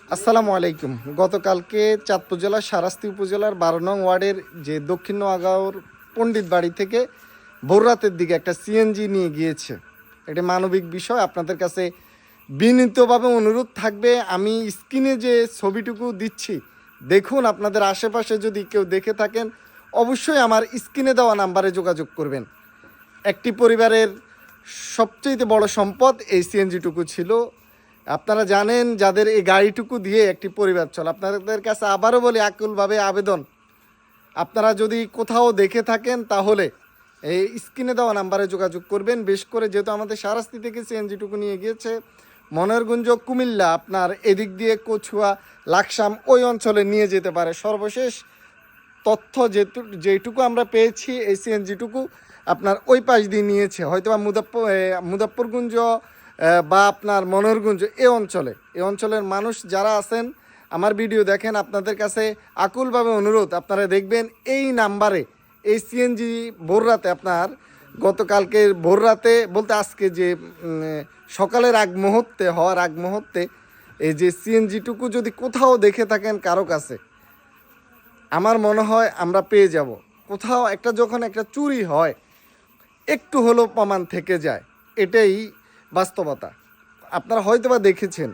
আসসালামু আলাইকুম। গতকালকে চাঁদপুর জেলার সারাস্তি উপজেলার 12 নং ওয়ার্ডের যে দক্ষিণ নোয়াগাঁওর পণ্ডিত বাড়ি থেকে ভোর রাতের দিকে একটা সিএনজি নিয়ে গিয়েছে। এটা মানবিক বিষয়। আপনাদের কাছে বিনীতভাবে অনুরোধ থাকবে, আমি স্ক্রিনে যে ছবিটুকু দিচ্ছি দেখুন, আপনাদের আশেপাশে যদি কেউ দেখে থাকেন অবশ্যই আমার স্ক্রিনে দেওয়া নাম্বারে যোগাযোগ করবেন। একটি পরিবারের সবচেয়ে বড় সম্পদ এই সিএনজিটুকু ছিল। আপনারা জানেন, যাদের এই গাড়িটুকু দিয়ে একটি পরিবার চলে। আপনাদের কাছে আবারও বলি, আকুলভাবে আবেদন, আপনারা যদি কোথাও দেখে থাকেন তাহলে এই স্ক্রিনে দেওয়া নাম্বারে যোগাযোগ করবেন। বেশ করে যেহেতু আমাদের সারাস্তি থেকে সিএনজিটুকু নিয়ে গিয়েছে মনোহরগঞ্জ, কুমিল্লা, আপনার এদিক দিয়ে কচুয়া, লাকসাম ওই অঞ্চলে নিয়ে যেতে পারে। সর্বশেষ তথ্য যেটুকু আমরা পেয়েছি, এই সিএনজিটুকু আপনার ওই পাশ দিয়ে নিয়েছে, হয়তো বা মুজাফফরগঞ্জ বা আপনার মনোহরগঞ্জ এই অঞ্চলের মানুষ যারা আছেন আমার ভিডিও দেখেন, আপনাদের কাছে আকুলভাবে অনুরোধ, আপনারা দেখবেন এই নাম্বারে এই সিএনজি ভোর রাতে, আপনার গতকালকে ভোর রাতে বলতে আজকে যে সকালের হওয়ার আগ মুহূর্তে এই যে সিএনজিটুকু যদি কোথাও দেখে থাকেন কারো কাছে, আমার মনে হয় আমরা পেয়ে যাব। কোথাও একটা যখন একটা চুরি হয় একটু হলেও প্রমাণ থেকে যায়, এটাই বাস্তবতা। আপনারা হয়তো বা দেখেছেন,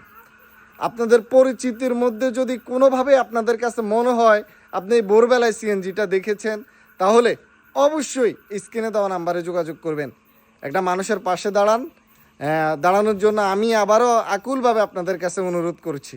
আপনাদের পরিচিতির মধ্যে যদি কোনোভাবে আপনাদের কাছে মনে হয় আপনি ভোরবেলায় সিএনজিটা দেখেছেন, তাহলে অবশ্যই স্ক্রিনে দেওয়া নাম্বারে যোগাযোগ করবেন। একটা মানুষের পাশে দাঁড়ানোর জন্য আমি আবারও আকুলভাবে আপনাদের কাছে অনুরোধ করছি।